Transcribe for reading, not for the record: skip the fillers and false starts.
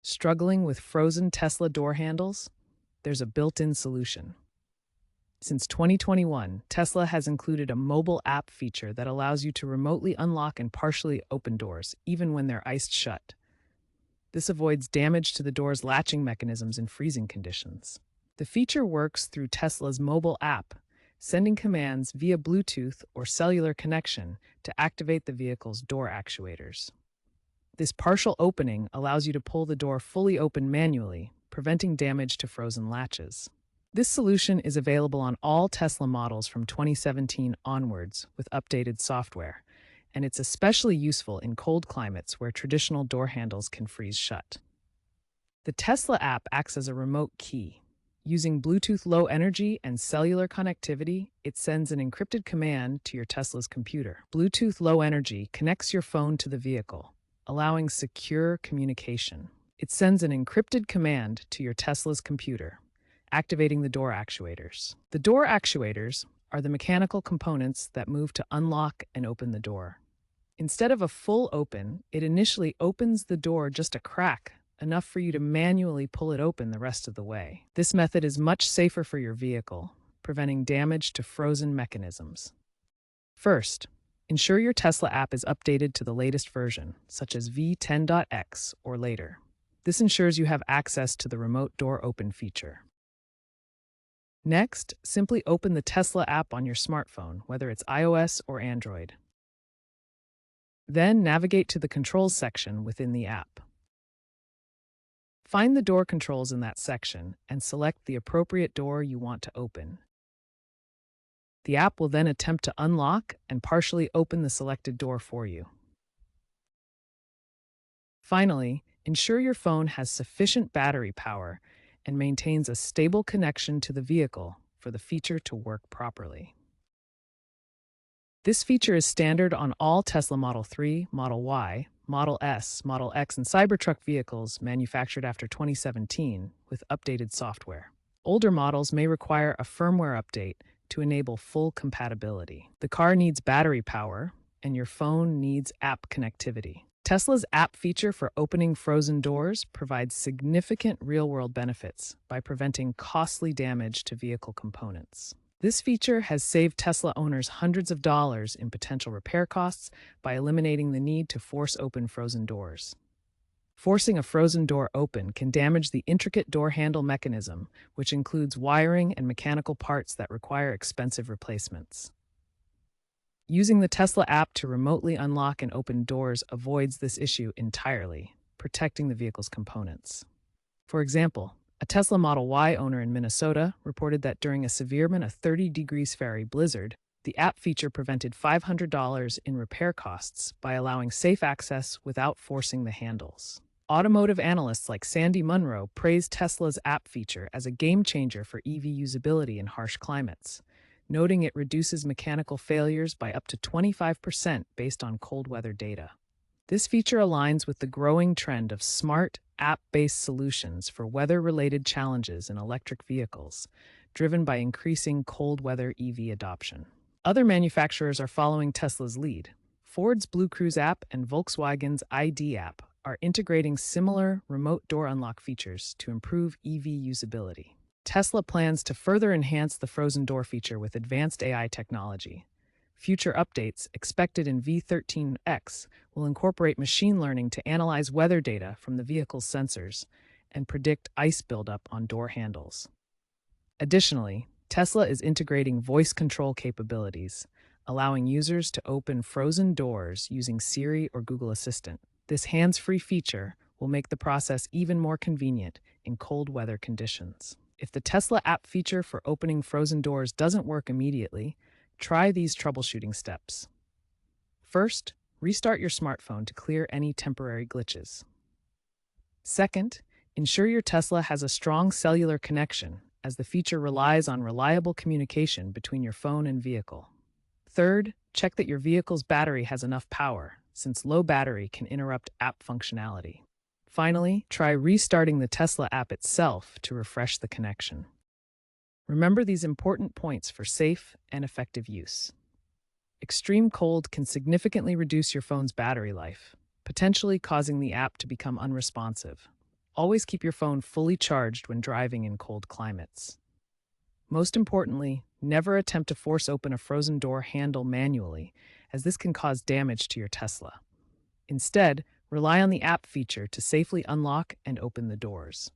Struggling with frozen Tesla door handles? There's a built-in solution. Since 2021, Tesla has included a mobile app feature that allows you to remotely unlock and partially open doors, even when they're iced shut. This avoids damage to the door's latching mechanisms in freezing conditions. The feature works through Tesla's mobile app, sending commands via Bluetooth or cellular connection to activate the vehicle's door actuators. This partial opening allows you to pull the door fully open manually, preventing damage to frozen latches. This solution is available on all Tesla models from 2017 onwards with updated software, and it's especially useful in cold climates where traditional door handles can freeze shut. The Tesla app acts as a remote key. Using Bluetooth Low Energy and cellular connectivity, it sends an encrypted command to your Tesla's computer. Bluetooth Low Energy connects your phone to the vehicle, allowing secure communication. It sends an encrypted command to your Tesla's computer, activating the door actuators. The door actuators are the mechanical components that move to unlock and open the door. Instead of a full open, it initially opens the door just a crack, enough for you to manually pull it open the rest of the way. This method is much safer for your vehicle, preventing damage to frozen mechanisms. First, ensure your Tesla app is updated to the latest version, such as v10.x or later. This ensures you have access to the remote door open feature. Next, simply open the Tesla app on your smartphone, whether it's iOS or Android. Then navigate to the controls section within the app. Find the door controls in that section and select the appropriate door you want to open. The app will then attempt to unlock and partially open the selected door for you. Finally, ensure your phone has sufficient battery power and maintains a stable connection to the vehicle for the feature to work properly. This feature is standard on all Tesla Model 3, Model Y, Model S, Model X, and Cybertruck vehicles manufactured after 2017 with updated software. Older models may require a firmware update to enable full compatibility. The car needs battery power, and your phone needs app connectivity. Tesla's app feature for opening frozen doors provides significant real-world benefits by preventing costly damage to vehicle components. This feature has saved Tesla owners hundreds of dollars in potential repair costs by eliminating the need to force open frozen doors. Forcing a frozen door open can damage the intricate door handle mechanism, which includes wiring and mechanical parts that require expensive replacements. Using the Tesla app to remotely unlock and open doors avoids this issue entirely, protecting the vehicle's components. For example, a Tesla Model Y owner in Minnesota reported that during a severe -30°F blizzard, the app feature prevented $500 in repair costs by allowing safe access without forcing the handles. Automotive analysts like Sandy Munro praised Tesla's app feature as a game changer for EV usability in harsh climates, noting it reduces mechanical failures by up to 25% based on cold weather data. This feature aligns with the growing trend of smart, app-based solutions for weather-related challenges in electric vehicles, driven by increasing cold weather EV adoption. Other manufacturers are following Tesla's lead. Ford's BlueCruise app and Volkswagen's ID app are integrating similar remote door unlock features to improve EV usability. Tesla plans to further enhance the frozen door feature with advanced AI technology. Future updates, expected in V13X, will incorporate machine learning to analyze weather data from the vehicle's sensors and predict ice buildup on door handles. Additionally, Tesla is integrating voice control capabilities, allowing users to open frozen doors using Siri or Google Assistant. This hands-free feature will make the process even more convenient in cold weather conditions. If the Tesla app feature for opening frozen doors doesn't work immediately, try these troubleshooting steps. First, restart your smartphone to clear any temporary glitches. Second, ensure your Tesla has a strong cellular connection, as the feature relies on reliable communication between your phone and vehicle. Third, check that your vehicle's battery has enough power, since low battery can interrupt app functionality. Finally, try restarting the Tesla app itself to refresh the connection. Remember these important points for safe and effective use. Extreme cold can significantly reduce your phone's battery life, potentially causing the app to become unresponsive. Always keep your phone fully charged when driving in cold climates. Most importantly, never attempt to force open a frozen door handle manually, as this can cause damage to your Tesla. Instead, rely on the app feature to safely unlock and open the doors.